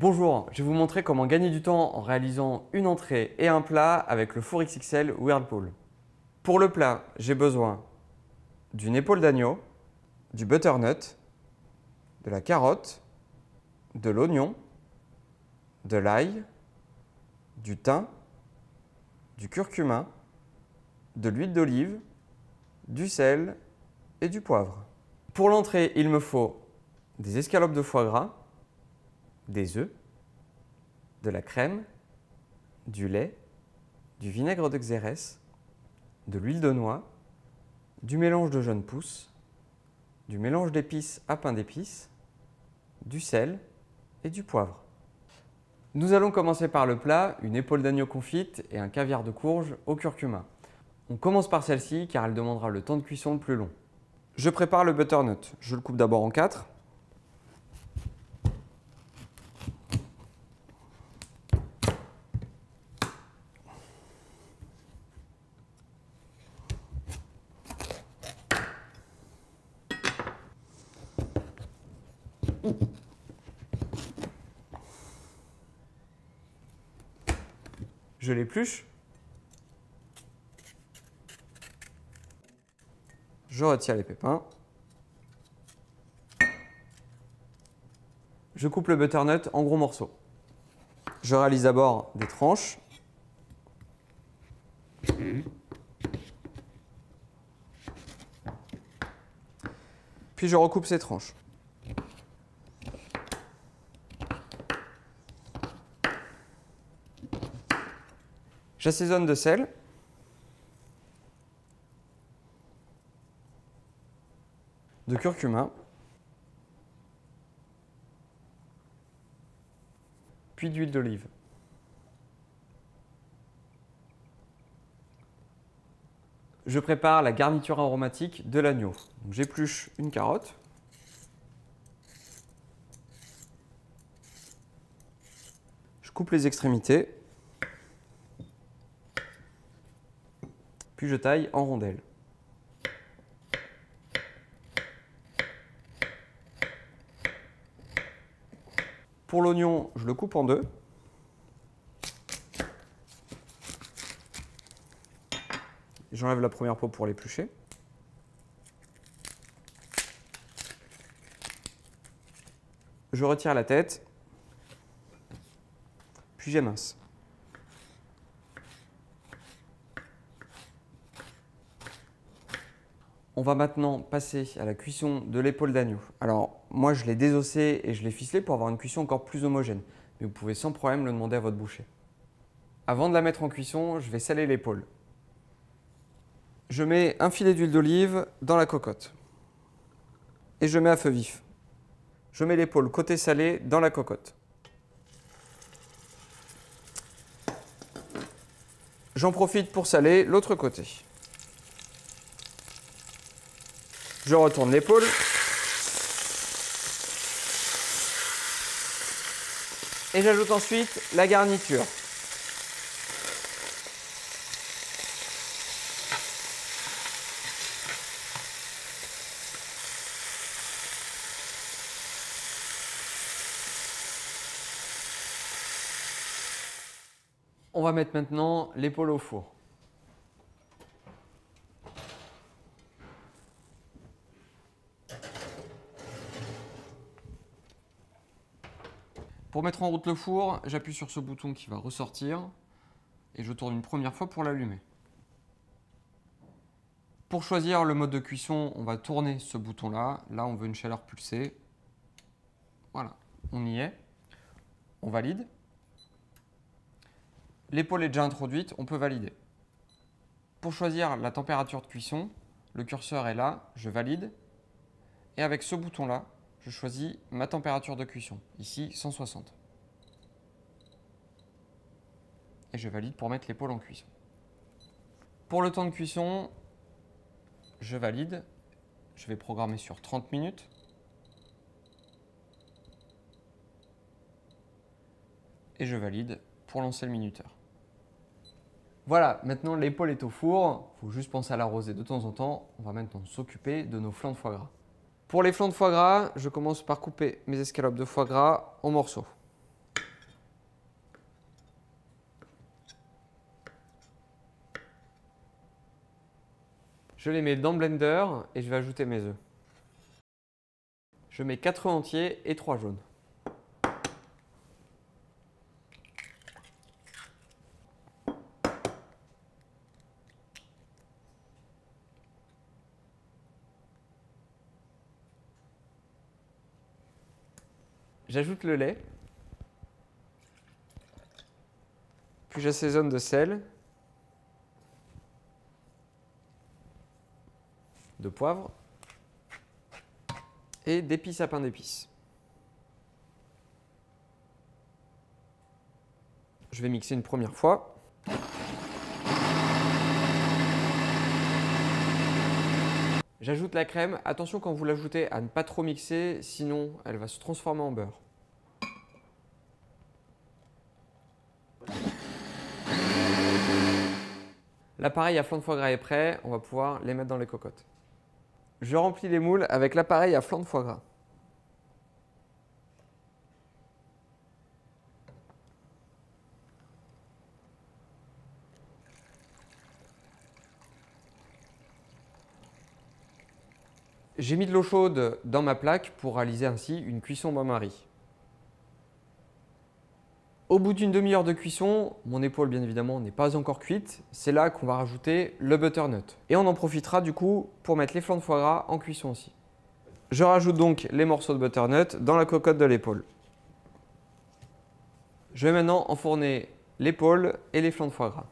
Bonjour, je vais vous montrer comment gagner du temps en réalisant une entrée et un plat avec le four XXL Whirlpool. Pour le plat, j'ai besoin d'une épaule d'agneau, du butternut, de la carotte, de l'oignon, de l'ail, du thym, du curcuma, de l'huile d'olive, du sel et du poivre. Pour l'entrée, il me faut des escalopes de foie gras, des œufs, de la crème, du lait, du vinaigre de xérès, de l'huile de noix, du mélange de jeunes pousses, du mélange d'épices à pain d'épices, du sel et du poivre. Nous allons commencer par le plat, une épaule d'agneau confite et un caviar de courge au curcuma. On commence par celle-ci car elle demandera le temps de cuisson le plus long. Je prépare le butternut. Je le coupe d'abord en 4. Je l'épluche. Je retire les pépins. Je coupe le butternut en gros morceaux. Je réalise d'abord des tranches. Puis je recoupe ces tranches. J'assaisonne de sel. De curcuma. Puis d'huile d'olive. Je prépare la garniture aromatique de l'agneau. J'épluche une carotte. Je coupe les extrémités. Puis je taille en rondelles. Pour l'oignon, je le coupe en 2. J'enlève la première peau pour l'éplucher. Je retire la tête, puis j'émince. On va maintenant passer à la cuisson de l'épaule d'agneau. Alors, moi, je l'ai désossée et je l'ai ficelée pour avoir une cuisson encore plus homogène. Mais vous pouvez sans problème le demander à votre boucher. Avant de la mettre en cuisson, je vais saler l'épaule. Je mets un filet d'huile d'olive dans la cocotte. Et je mets à feu vif. Je mets l'épaule côté salé dans la cocotte. J'en profite pour saler l'autre côté. Je retourne l'épaule. Et j'ajoute ensuite la garniture. On va mettre maintenant l'épaule au four. Pour mettre en route le four, j'appuie sur ce bouton qui va ressortir et je tourne une première fois pour l'allumer. Pour choisir le mode de cuisson, on va tourner ce bouton-là. Là, on veut une chaleur pulsée. Voilà, on y est. On valide. L'épaule est déjà introduite, on peut valider. Pour choisir la température de cuisson, le curseur est là, je valide. Et avec ce bouton-là, je choisis ma température de cuisson, ici 160. Et je valide pour mettre l'épaule en cuisson. Pour le temps de cuisson, je valide. Je vais programmer sur 30 minutes. Et je valide pour lancer le minuteur. Voilà, maintenant l'épaule est au four. Il faut juste penser à l'arroser de temps en temps. On va maintenant s'occuper de nos flancs de foie gras. Pour les flancs de foie gras, je commence par couper mes escalopes de foie gras en morceaux. Je les mets dans le blender et je vais ajouter mes œufs. Je mets 4 œufs entiers et 3 jaunes. J'ajoute le lait, puis j'assaisonne de sel, de poivre et d'épices à pain d'épices. Je vais mixer une première fois. J'ajoute la crème. Attention quand vous l'ajoutez à ne pas trop mixer, sinon elle va se transformer en beurre. L'appareil à flan de foie gras est prêt, on va pouvoir les mettre dans les cocottes. Je remplis les moules avec l'appareil à flan de foie gras. J'ai mis de l'eau chaude dans ma plaque pour réaliser ainsi une cuisson bain-marie. Au bout d'une demi-heure de cuisson, mon épaule bien évidemment n'est pas encore cuite. C'est là qu'on va rajouter le butternut. Et on en profitera du coup pour mettre les flancs de foie gras en cuisson aussi. Je rajoute donc les morceaux de butternut dans la cocotte de l'épaule. Je vais maintenant enfourner l'épaule et les flancs de foie gras.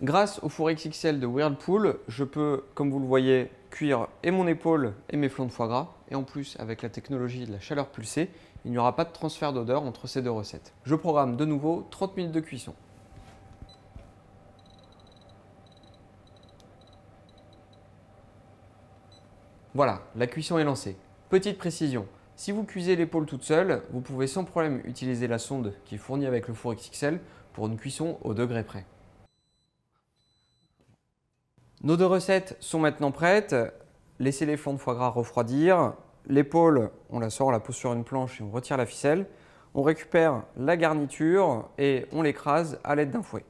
Grâce au four XXL de Whirlpool, je peux, comme vous le voyez, cuire et mon épaule et mes flancs de foie gras. Et en plus, avec la technologie de la chaleur pulsée, il n'y aura pas de transfert d'odeur entre ces deux recettes. Je programme de nouveau 30 minutes de cuisson. Voilà, la cuisson est lancée. Petite précision, si vous cuisez l'épaule toute seule, vous pouvez sans problème utiliser la sonde qui est fournie avec le four XXL pour une cuisson au degré près. Nos deux recettes sont maintenant prêtes. Laissez les flancs de foie gras refroidir. L'épaule, on la sort, on la pose sur une planche et on retire la ficelle. On récupère la garniture et on l'écrase à l'aide d'un fouet.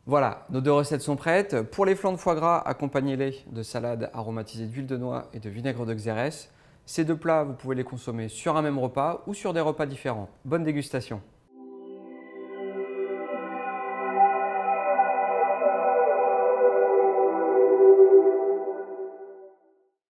Voilà, nos deux recettes sont prêtes. Pour les flancs de foie gras, accompagnez-les de salade aromatisée d'huile de noix et de vinaigre de xérès. Ces deux plats, vous pouvez les consommer sur un même repas ou sur des repas différents. Bonne dégustation!